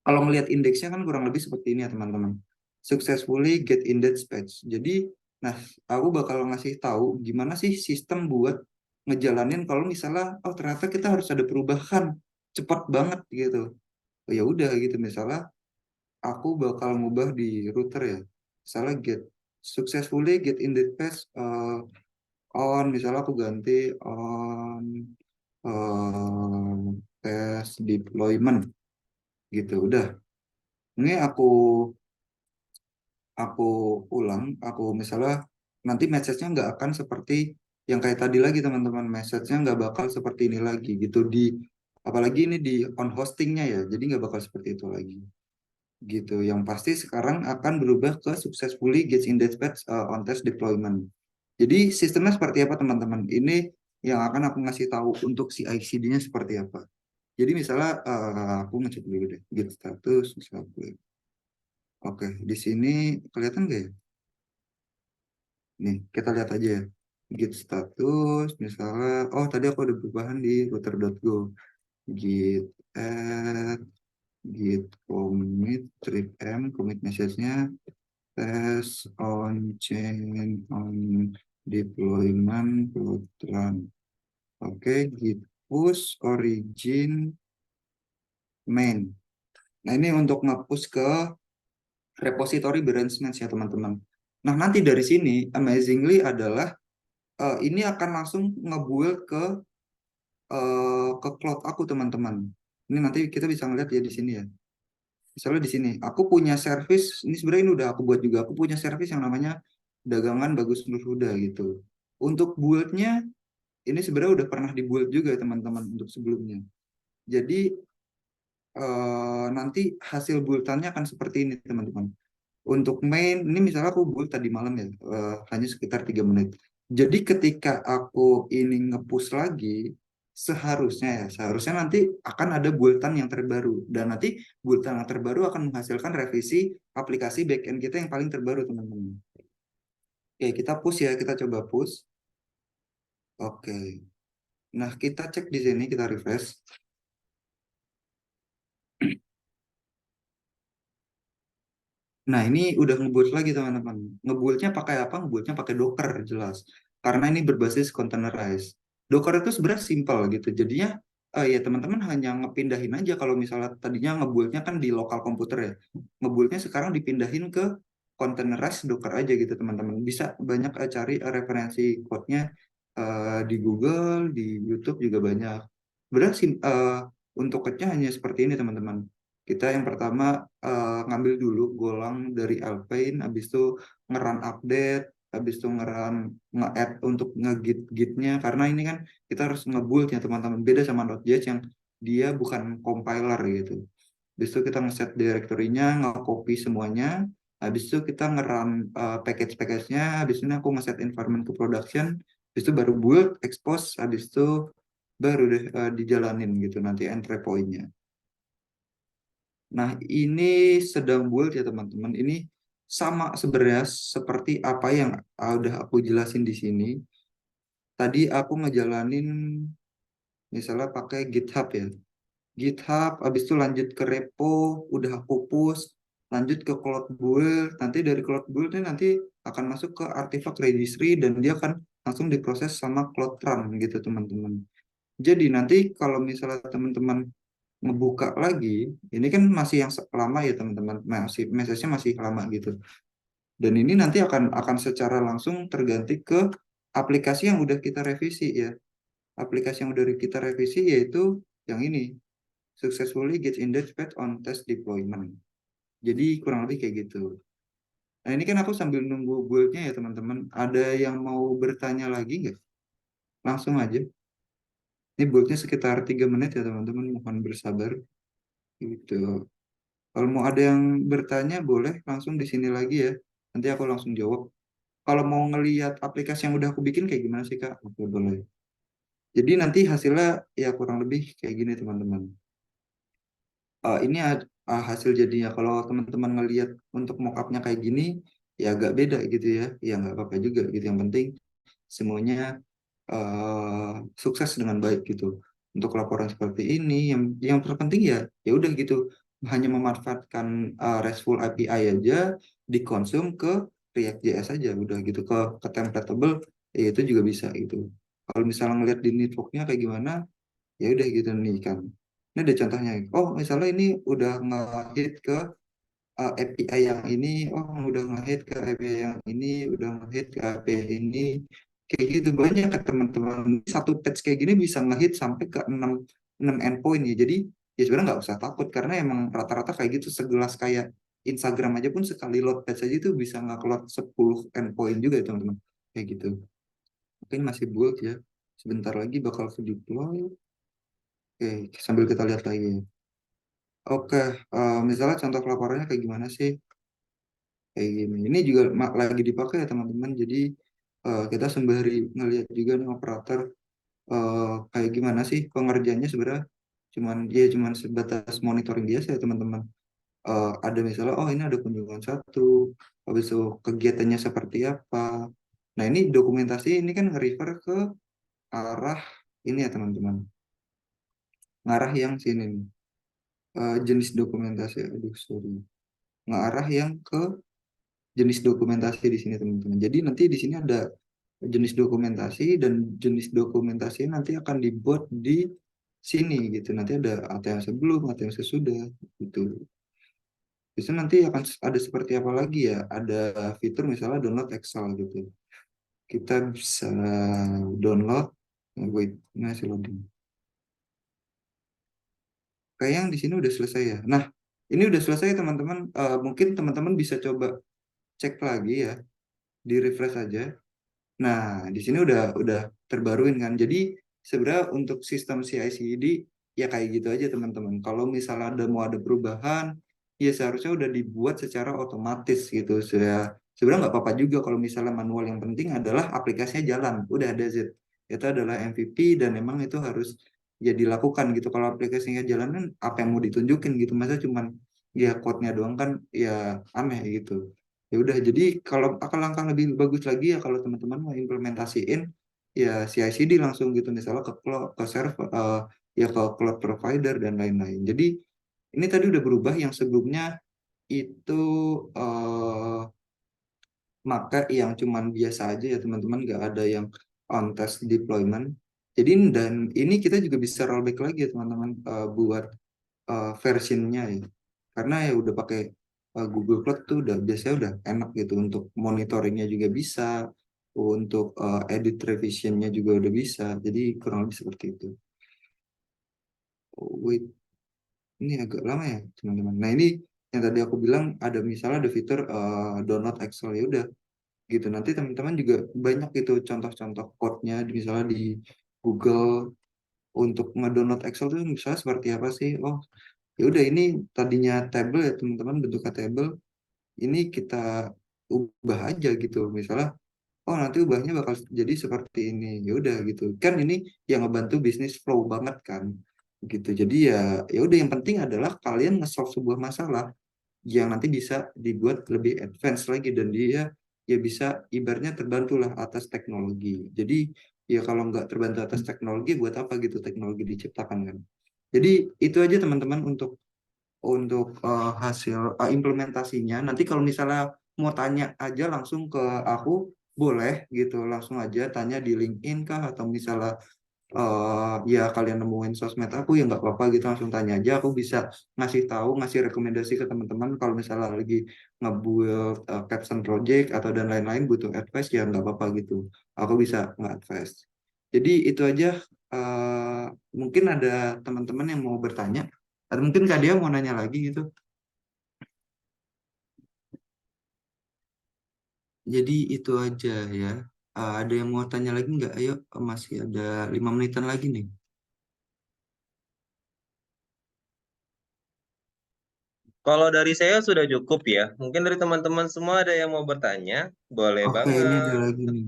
kalau ngelihat indeksnya kan kurang lebih seperti ini ya teman-teman. Successfully get index page. Jadi, nah aku bakal ngasih tahu gimana sih sistem buat ngejalanin kalau misalnya oh ternyata kita harus ada perubahan cepat banget gitu. Oh, ya udah gitu misalnya aku bakal ngubah di router ya. Misalnya get successfully get index page on, misalnya aku ganti on test deployment gitu. Udah. Ini aku ulang, aku misalnya nanti message-nya nggak akan seperti yang kayak tadi lagi teman-teman, message-nya nggak bakal seperti ini lagi gitu apalagi ini di on hostingnya ya, jadi nggak bakal seperti itu lagi gitu. Yang pasti sekarang akan berubah ke successfully gets in dispatch on test deployment. Jadi sistemnya seperti apa teman-teman? Ini yang akan aku ngasih tahu untuk CI/CD-nya seperti apa. Jadi misalnya aku ngecek dulu deh, git status misalnya. Oke, di sini kelihatan nggak ya? Nih, kita lihat aja ya. Git status, misalnya, oh tadi aku ada perubahan di router.go. Git add, git commit, trip m, commit message-nya, test on chain, on deployment, plot run. Oke, git push, origin, main. Nah, ini untuk nge-push ke repository branchments ya teman-teman. Nah, nanti dari sini, amazingly adalah ini akan langsung ngebuild ke cloud aku teman-teman. Ini nanti kita bisa ngeliat ya di sini ya. Misalnya di sini, aku punya service, ini sebenarnya ini udah aku buat juga. Aku punya service yang namanya dagangan bagus Nur Huda gitu. Untuk buildnya, ini sebenarnya udah pernah dibuild juga ya teman-teman untuk sebelumnya. Jadi nanti hasil buildannya akan seperti ini teman-teman. Untuk main, ini misalnya aku build tadi malam ya, hanya sekitar 3 menit. Jadi ketika aku ini nge-push lagi, seharusnya nanti akan ada bulletin yang terbaru. Dan nanti bulletin yang terbaru akan menghasilkan revisi aplikasi backend kita yang paling terbaru, teman-teman. Oke, kita push ya, kita coba push. Oke. Nah, kita cek di sini, kita refresh. Nah, ini udah ngebuild lagi teman-teman. Ngebuildnya pakai apa? Ngebuildnya pakai Docker jelas. Karena ini berbasis containerized. Docker itu sebenarnya simpel gitu. Jadinya ya teman-teman hanya ngepindahin aja kalau misalnya tadinya ngebuildnya kan di lokal komputer ya. Ngebuildnya sekarang dipindahin ke containerized Docker aja gitu teman-teman. Bisa banyak cari referensi code-nya di Google, di YouTube juga banyak. Sebenarnya untuk code-nya hanya seperti ini teman-teman. Kita yang pertama ngambil dulu golang dari Alpine, habis itu ngeran update, habis itu ngeran nge-add untuk nge-git-gitnya, karena ini kan kita harus nge-build ya teman-teman, beda sama Node.js yang dia bukan compiler gitu. Habis itu kita nge-set directory-nya, nge-copy semuanya, habis itu kita ngeran package-package-nya, habis ini aku nge-set environment ke production, habis itu baru build, expose, habis itu baru deh dijalanin gitu nanti entry point-nya. Nah, ini sedang build ya teman-teman. Ini sama sebenarnya seperti apa yang udah aku jelasin di sini. Tadi aku ngejalanin misalnya pakai GitHub ya. GitHub, habis itu lanjut ke repo, udah aku push, lanjut ke Cloud Build, nanti dari Cloud Build ini nanti akan masuk ke artifact registry dan dia akan langsung diproses sama Cloud Run gitu teman-teman. Jadi nanti kalau misalnya teman-teman ngebuka lagi, ini kan masih yang lama ya teman-teman, masih message-nya masih lama gitu. Dan ini nanti akan secara langsung terganti ke aplikasi yang udah kita revisi ya. Aplikasi yang udah kita revisi yaitu yang ini, successfully get index path on test deployment. Jadi kurang lebih kayak gitu. Nah ini kan aku sambil nunggu build-nya ya teman-teman. Ada yang mau bertanya lagi nggak? Langsung aja. Ini build-nya sekitar 3 menit ya teman-teman. Mohon bersabar. Gitu. Kalau mau ada yang bertanya boleh langsung di sini lagi ya. Nanti aku langsung jawab. Kalau mau ngelihat aplikasi yang udah aku bikin kayak gimana sih Kak? Oke, boleh. Jadi nanti hasilnya ya kurang lebih kayak gini teman-teman. Ini hasil jadinya. Kalau teman-teman ngelihat untuk mockupnya kayak gini, ya agak beda gitu ya. Ya nggak apa-apa juga gitu. Yang penting semuanya sukses dengan baik gitu. Untuk laporan seperti ini, yang terpenting ya ya udah gitu. Hanya memanfaatkan RESTful API aja, dikonsum ke React.js aja udah gitu ke templatable, ya itu juga bisa gitu. Kalau misalnya ngelihat di networknya kayak gimana, ya udah gitu nih kan. Ini ada contohnya. Oh, misalnya ini udah nge-hit ke API yang ini, oh udah nge-hit ke API yang ini, udah nge-hit ke API ini. Kayak gitu banyak kan teman-teman. Satu patch kayak gini bisa nge-hit sampai ke 6 endpoint ya. Jadi ya sebenarnya nggak usah takut karena emang rata-rata kayak gitu segelas kayak Instagram aja pun sekali load patch aja itu bisa nge-load 10 endpoint juga ya teman-teman. Kayak gitu. Mungkin masih build ya. Sebentar lagi bakal deploy. Oke, sambil kita lihat lagi. Oke, misalnya contoh laporannya kayak gimana sih? Kayak gini. Ini juga lagi dipakai ya teman-teman. Jadi kita sembari ngelihat juga nih operator kayak gimana sih pengerjaannya sebenarnya. Cuman sebatas monitoring biasa ya teman-teman. Ada misalnya, oh ini ada kunjungan satu, habis itu kegiatannya seperti apa. Nah ini dokumentasi ini kan nge-refer ke arah ini ya teman-teman. Ngarah yang sini nih. Jenis dokumentasi, aduh sorry. Ngarah yang ke jenis dokumentasi di sini teman-teman. Jadi nanti di sini ada jenis dokumentasi dan jenis dokumentasi nanti akan dibuat di sini gitu. Nanti ada ATM sebelum, ATM sesudah gitu. Bisa nanti akan ada seperti apa lagi ya? Ada fitur misalnya download Excel gitu. Kita bisa download, wait, masih loading. Kayak yang di sini udah selesai ya. Nah, ini udah selesai teman-teman. Mungkin teman-teman bisa coba cek lagi ya, di refresh aja. Nah, di sini udah terbaruin kan. Jadi sebenarnya untuk sistem CI/CD ya kayak gitu aja teman-teman. Kalau misalnya mau ada perubahan, ya seharusnya udah dibuat secara otomatis gitu. Sebenarnya nggak apa-apa juga kalau misalnya manual. Yang penting adalah aplikasinya jalan. Udah ada Z. Itu adalah MVP dan memang itu harus ya dilakukan gitu. Kalau aplikasinya jalan kan apa yang mau ditunjukin gitu. Masa cuman ya code-nya doang kan ya aneh gitu. Ya udah, jadi kalau akan langkah lebih bagus lagi ya kalau teman-teman mau implementasiin ya CI/CD langsung gitu misalnya ke cloud, ke server, ya ke cloud provider dan lain-lain. Jadi ini tadi udah berubah yang sebelumnya itu maka yang cuman biasa aja ya teman-teman, nggak ada yang on test deployment. Jadi dan ini kita juga bisa rollback lagi ya teman-teman, buat versionnya ya. Karena ya udah pakai Google Cloud tuh udah biasanya udah enak gitu untuk monitoringnya juga bisa, untuk edit revisionnya juga udah bisa. Jadi kurang lebih seperti itu. Oh, wait, ini agak lama ya teman-teman. Nah ini yang tadi aku bilang ada misalnya ada fitur download Excel ya udah gitu. Nanti teman-teman juga banyak itu contoh-contoh code-nya misalnya di Google untuk ngedownload Excel tuh misalnya seperti apa sih? Oh, ya udah ini tadinya table ya teman-teman, bentuknya table, ini kita ubah aja gitu misalnya, oh nanti ubahnya bakal jadi seperti ini, ya udah gitu kan. Ini yang ngebantu bisnis flow banget kan gitu. Jadi ya ya udah yang penting adalah kalian nge-solve sebuah masalah yang nanti bisa dibuat lebih advance lagi, dan dia ya bisa ibaratnya terbantulah atas teknologi. Jadi ya kalau nggak terbantu atas teknologi, buat apa gitu teknologi diciptakan kan. Jadi itu aja teman-teman untuk hasil implementasinya. Nanti kalau misalnya mau tanya aja langsung ke aku, boleh gitu, langsung aja tanya di LinkedIn kah, atau misalnya ya kalian nemuin sosmed aku ya nggak apa-apa gitu, langsung tanya aja, aku bisa ngasih tahu, ngasih rekomendasi ke teman-teman kalau misalnya lagi ngebuild caption project atau dan lain-lain butuh advice, ya nggak apa-apa gitu, aku bisa nge-advise. Jadi itu aja. eh, Mungkin ada teman-teman yang mau bertanya, atau mungkin Kak Dia mau nanya lagi gitu. Jadi itu aja ya. Ada yang mau tanya lagi nggak? Ayo, masih ada 5 menitan lagi nih. Kalau dari saya sudah cukup ya. Mungkin dari teman-teman semua ada yang mau bertanya, boleh Oke, ini ada banget. lagi nih.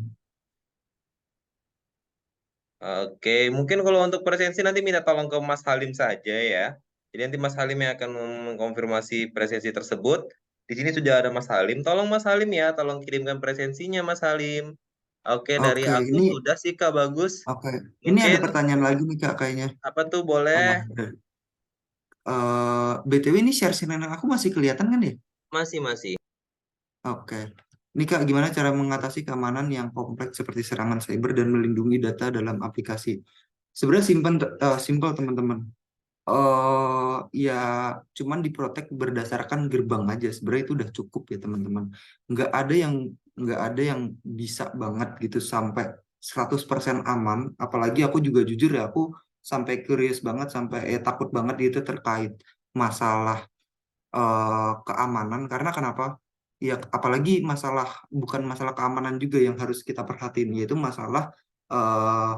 Oke, mungkin kalau untuk presensi nanti minta tolong ke Mas Halim saja ya. Jadi nanti Mas Halim yang akan mengkonfirmasi presensi tersebut. Di sini sudah ada Mas Halim. Tolong Mas Halim ya, tolong kirimkan presensinya Mas Halim. Oke, dari Oke, aku ini sudah sih Kak, bagus. oke. Ini ada Mungkin pertanyaan lagi nih Kak kayaknya. apa tuh boleh? BTW ini share screen aku masih kelihatan kan ya? Masih. Oke. Ini Kak, gimana cara mengatasi keamanan yang kompleks seperti serangan cyber dan melindungi data dalam aplikasi? Sebenarnya simple teman-teman. Ya cuman diprotek berdasarkan gerbang aja. Sebenarnya itu udah cukup ya teman-teman. Nggak ada yang nggak ada yang bisa banget gitu sampai 100% aman. Apalagi aku juga jujur ya, aku sampai curious banget, sampai takut banget gitu terkait masalah keamanan. Karena kenapa? Ya apalagi bukan masalah keamanan juga yang harus kita perhatiin, yaitu eh,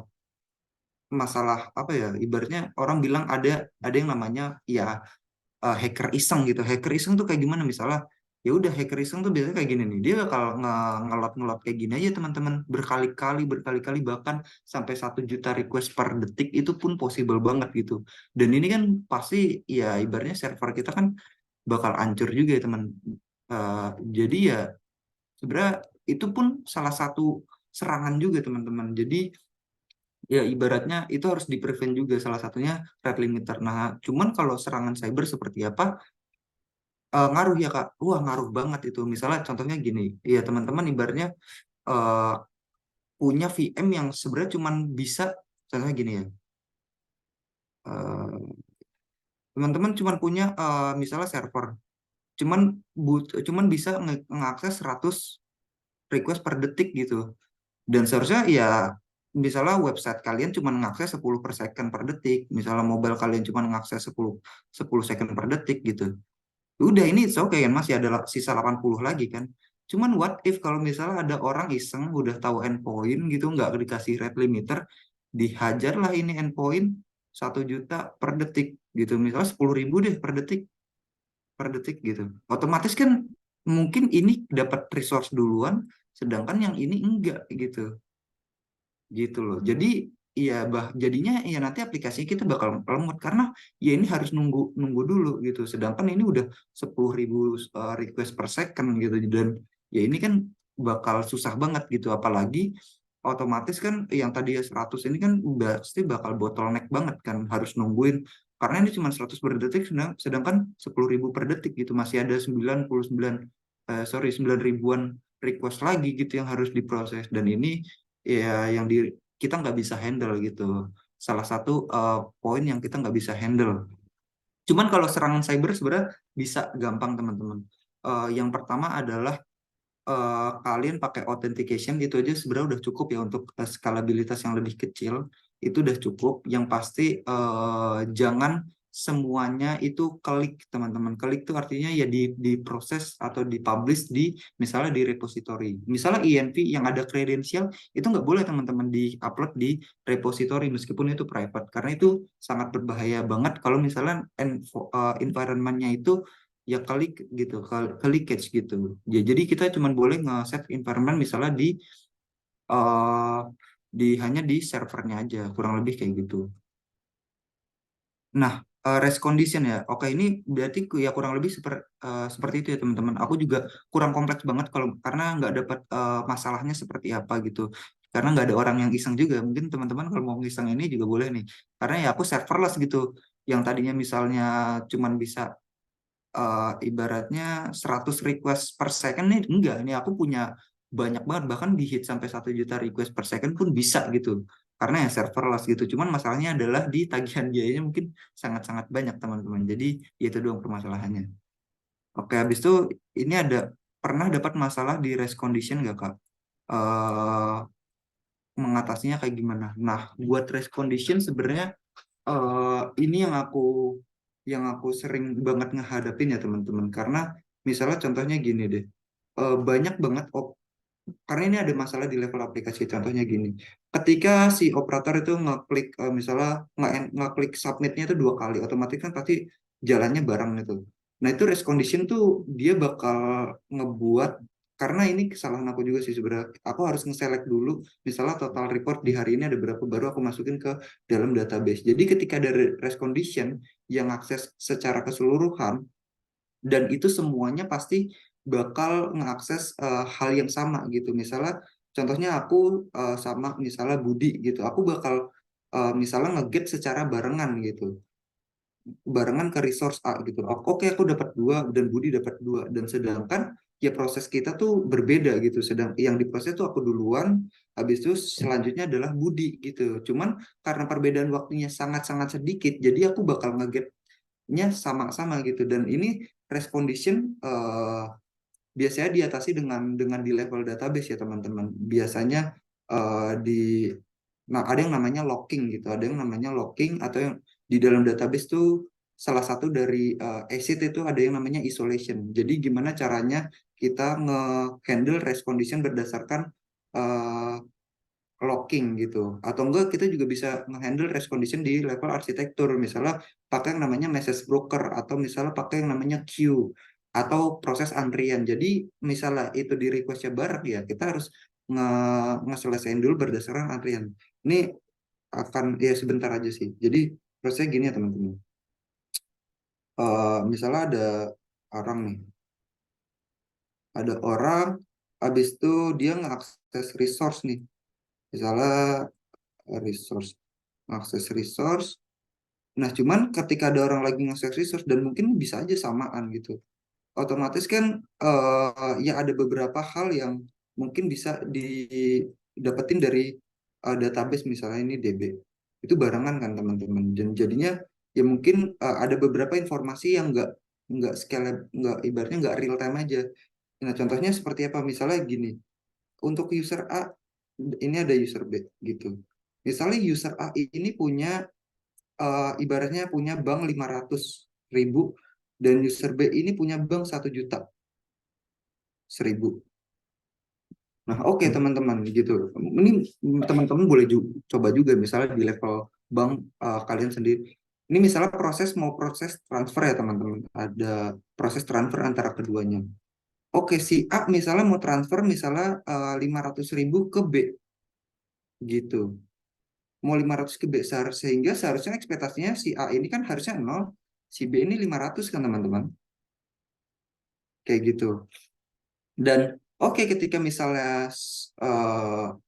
masalah apa ya? Ibaratnya orang bilang ada yang namanya ya hacker iseng gitu. Hacker iseng tuh kayak gimana? Misalnya ya udah, hacker iseng tuh biasanya kayak gini nih. Dia bakal ngelot kayak gini aja teman-teman, berkali-kali bahkan sampai 1 juta request per detik, itu pun possible banget gitu. Dan ini kan pasti ya ibaratnya server kita kan bakal hancur juga ya teman. Eh, jadi ya sebenarnya itu pun salah satu serangan juga teman-teman. Jadi ya ibaratnya itu harus di-prevent juga, salah satunya red limiter. Nah, cuman kalau serangan cyber seperti apa? Ngaruh ya Kak. Wah, ngaruh banget itu. Misalnya contohnya gini, ya teman-teman ibaratnya eh, punya VM yang sebenarnya cuman bisa, contohnya gini ya, eh, teman-teman cuman punya misalnya server, cuman bisa ngakses 100 request per detik gitu. Dan seharusnya ya misalnya website kalian cuma ngakses 10 per second per detik, misalnya mobile kalian cuma ngakses 10 second per detik gitu. Udah ini oke kan, masih ada sisa 80 lagi kan. Cuman what if kalau misalnya ada orang iseng udah tahu endpoint gitu, nggak dikasih rate limiter, dihajarlah ini endpoint 1 juta per detik gitu. Misalnya 10.000 deh per detik gitu. Otomatis kan mungkin ini dapat resource duluan, sedangkan yang ini enggak gitu loh. Jadi iya jadinya ya nanti aplikasi kita bakal lemot karena ya ini harus nunggu nunggu dulu gitu. Sedangkan ini udah 10.000 request per second gitu, dan ya ini kan bakal susah banget gitu. Apalagi otomatis kan yang tadi ya 100 ini kan pasti bakal bottleneck banget kan, harus nungguin karena ini cuma 100 per detik, sedangkan 10.000 per detik gitu, masih ada 99 9 ribuan request lagi gitu yang harus diproses, dan ini ya kita nggak bisa handle gitu, salah satu poin yang kita nggak bisa handle. Cuman kalau serangan cyber sebenarnya bisa gampang teman-teman. Yang pertama adalah kalian pakai authentication, itu aja sebenarnya udah cukup ya untuk skalabilitas yang lebih kecil, itu udah cukup. Yang pasti jangan semuanya itu klik teman-teman. Klik itu artinya ya diproses atau dipublish di misalnya di repository. Misalnya INV yang ada kredensial itu nggak boleh teman-teman di-upload di repository meskipun itu private, karena itu sangat berbahaya banget kalau misalnya environment-nya itu ya klik gitu, klik catch gitu. Ya, jadi kita cuma boleh nge-set environment misalnya uh, hanya di servernya aja, kurang lebih kayak gitu. Nah, Race condition ya. Oke, ini berarti ya kurang lebih seperti itu ya teman-teman. Aku juga kurang kompleks banget kalau karena nggak dapat masalahnya seperti apa gitu. Karena nggak ada orang yang iseng juga. Mungkin teman-teman kalau mau ngiseng ini juga boleh nih. Karena ya aku serverless gitu. Yang tadinya misalnya cuman bisa ibaratnya 100 request per second nih, enggak. Ini aku punya banyak banget, bahkan di hit sampai 1 juta request per second pun bisa gitu. Karena ya serverless gitu. Cuman masalahnya adalah di tagihan biayanya mungkin sangat-sangat banyak teman-teman. Jadi ya itu doang permasalahannya. Oke, habis itu ini ada pernah dapat masalah di race condition nggak Kak? eh Mengatasinya kayak gimana? Nah, buat race condition sebenarnya ini yang aku sering banget ngehadapin ya teman-teman. Karena misalnya contohnya gini deh, banyak banget karena ini ada masalah di level aplikasi. Contohnya gini, ketika si operator itu ngeklik misalnya ngeklik submitnya itu 2 kali, otomatis kan pasti jalannya bareng itu. Nah itu race condition tuh dia bakal ngebuat, karena ini kesalahan aku juga sih sebenarnya. Aku harus nge-select dulu, misalnya total report di hari ini ada berapa, baru aku masukin ke dalam database. Jadi ketika ada race condition yang akses secara keseluruhan, dan itu semuanya pasti bakal mengakses hal yang sama gitu. Misalnya contohnya aku sama misalnya Budi gitu, aku bakal misalnya nge-get secara barengan gitu, barengan ke resource A gitu. Oke, aku dapat 2 dan Budi dapat 2, dan sedangkan ya proses kita tuh berbeda gitu. Sedang yang diproses tuh aku duluan, habis itu selanjutnya adalah Budi gitu. Cuman karena perbedaan waktunya sangat-sangat sedikit, jadi aku bakal nge-getnya sama-sama gitu. Dan ini race condition biasanya diatasi dengan di level database ya teman-teman. Biasanya di nah ada yang namanya locking gitu, ada yang namanya locking, atau yang di dalam database tuh salah satu dari ACID itu ada yang namanya isolation. Jadi gimana caranya kita nge-handle race condition berdasarkan uh, locking gitu. Atau enggak kita juga bisa nge-handle race condition di level arsitektur. Misalnya pakai yang namanya message broker, atau misalnya pakai yang namanya queue, atau proses antrian. Jadi misalnya itu di requestnya bareng ya, kita harus nge ngeselesaiin dulu berdasarkan antrian. Ini akan ya sebentar aja sih. Jadi prosesnya gini ya teman-teman. Misalnya orang nih, ada orang habis itu dia ngeakses resource nih. Misalnya resource, akses resource. Nah, cuman ketika ada orang lagi nge-search resource dan mungkin bisa aja samaan gitu. Otomatis kan ya ada beberapa hal yang mungkin bisa didapetin dari database, misalnya ini DB. Itu barengan kan teman-teman. Dan jadinya ya mungkin ada beberapa informasi yang nggak scale, nggak ibaratnya nggak real time aja. Nah, contohnya seperti apa? Misalnya gini, untuk user A ini ada user B gitu. Misalnya user A ini punya ibaratnya punya bank 500.000, dan user B ini punya bank 1.000.000. Nah, oke teman-teman gitu. Ini teman-teman boleh coba juga misalnya di level bank kalian sendiri. Ini misalnya proses transfer ya teman-teman. Ada proses transfer antara keduanya. Oke, si A misalnya mau transfer misalnya 500.000 ke B gitu. Mau 500 ke B, sehingga seharusnya ekspektasinya si A ini kan harusnya 0, si B ini 500 kan teman-teman. Kayak gitu. Dan oke, ketika misalnya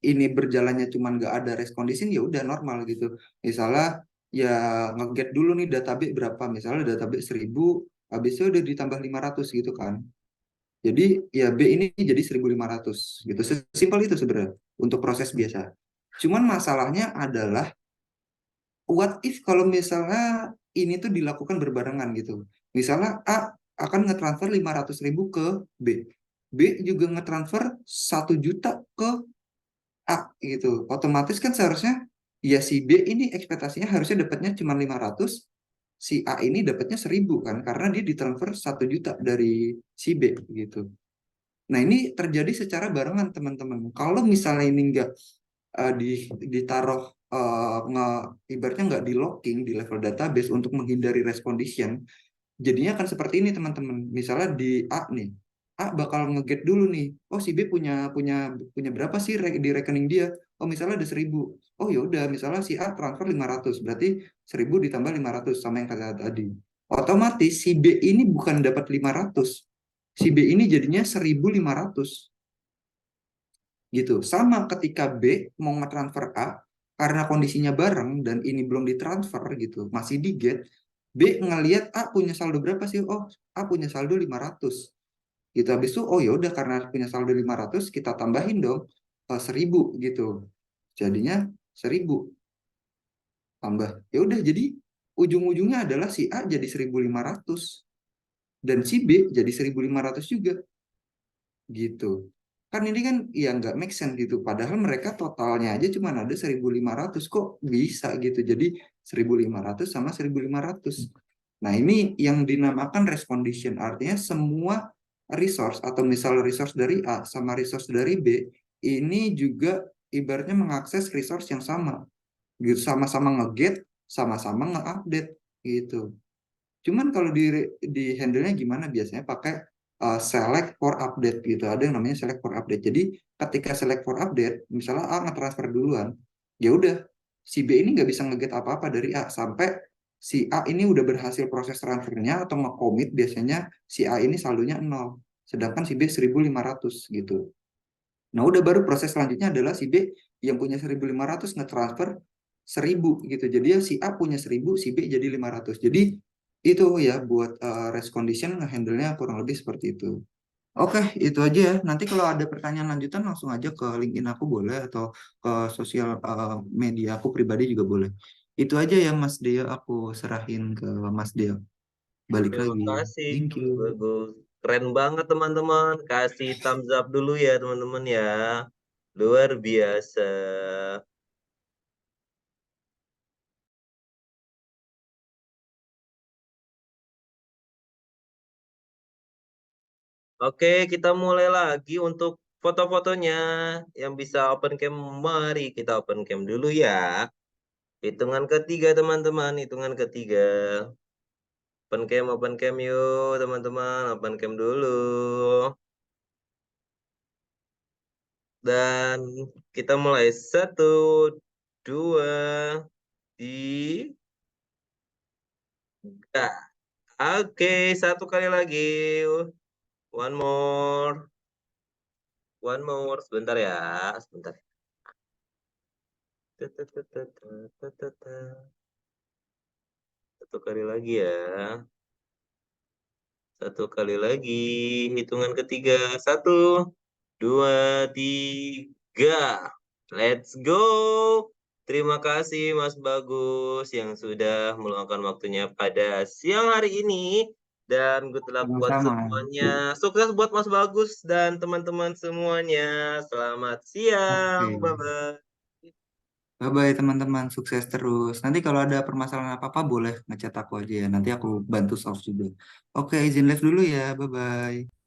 ini berjalannya cuman nggak ada race condition, ya udah normal gitu. Misalnya ya nge-get dulu nih database berapa, misalnya database 1.000, habis itu udah ditambah 500 gitu kan. Jadi ya B ini jadi 1.500 gitu. Sesimpel itu sebenarnya untuk proses biasa. Cuman masalahnya adalah what if kalau misalnya ini tuh dilakukan berbarengan gitu. Misalnya A akan ngetransfer 500.000 ke B. B juga ngetransfer 1 juta ke A gitu. Otomatis kan seharusnya ya si B ini ekspektasinya harusnya dapatnya cuma 500, si A ini dapatnya 1.000 kan, karena dia ditransfer 1 juta dari si B gitu. Nah ini terjadi secara barengan teman-teman. Kalau misalnya ini nggak ditaruh ibaratnya nggak di locking di level database untuk menghindari race condition, jadinya akan seperti ini teman-teman. Misalnya di A nih, A bakal nge-get dulu nih, oh si B punya punya punya berapa sih di rekening dia, oh misalnya ada 1.000, oh ya udah misalnya si A transfer 500, berarti 1000 ditambah 500 sama yang kata tadi. Otomatis si B ini bukan dapat 500. Si B ini jadinya 1500 gitu. Sama ketika B mau nge-transfer A, karena kondisinya bareng dan ini belum ditransfer gitu, masih di get, B ngelihat A punya saldo berapa sih? Oh, A punya saldo 500. Gitu. Habis itu, oh ya udah karena punya saldo 500, kita tambahin dong 1000 gitu. Jadinya 1000 tambah. Ya udah jadi ujung-ujungnya adalah si A jadi 1500 dan si B jadi 1500 juga gitu. Kan ini kan ya nggak make sense gitu. Padahal mereka totalnya aja cuma ada 1500, kok bisa gitu. Jadi 1500 sama 1500. Nah, ini yang dinamakan race condition. Artinya semua resource atau misal resource dari A sama resource dari B ini juga ibaratnya mengakses resource yang sama. Gitu, sama-sama nge-get, sama-sama nge-update gitu. Cuman kalau di handle-nya gimana biasanya pakai select for update gitu. Ada yang namanya select for update. Jadi ketika select for update, misalnya A nge-transfer duluan, ya udah si B ini nggak bisa nge-get apa-apa dari A sampai si A ini udah berhasil proses transfernya atau nge-commit, biasanya si A ini saldonya 0. Sedangkan si B 1500 gitu. Nah, udah baru proses selanjutnya adalah si B yang punya 1500 nge-transfer 1000 gitu. Jadi ya si A punya 1000, si B jadi 500. Jadi itu ya buat race condition nge-handle-nya kurang lebih seperti itu. Oke, itu aja ya. Nanti kalau ada pertanyaan lanjutan langsung aja ke LinkedIn aku boleh atau ke sosial media aku pribadi juga boleh. Itu aja ya Mas Deo, aku serahin ke Mas Deo. Balik Terima lagi. kasih, Thank Mas you. Bagus. Keren banget teman-teman. Kasih thumbs up dulu ya teman-teman ya. Luar biasa. Oke, kita mulai lagi untuk foto-fotonya. Yang bisa open cam, mari kita open cam dulu ya. Hitungan ketiga teman-teman, hitungan ketiga. Open cam yuk teman-teman, open cam dulu. Dan kita mulai 1, 2, 3. Oke, satu kali lagi. One more. One more. Sebentar ya. Sebentar. Satu kali lagi ya. Satu kali lagi. Hitungan ketiga. 1, 2, 3. Let's go. Terima kasih Mas Bagus yang sudah meluangkan waktunya pada siang hari ini. Dan good luck buat Sama-sama. semuanya. Sukses buat Mas Bagus dan teman-teman semuanya. Selamat siang. Oke. Bye-bye. Bye-bye teman-teman, sukses terus. Nanti kalau ada permasalahan apa-apa boleh ngechat aku aja ya. Nanti aku bantu solve juga. Oke, izin live dulu ya. Bye-bye.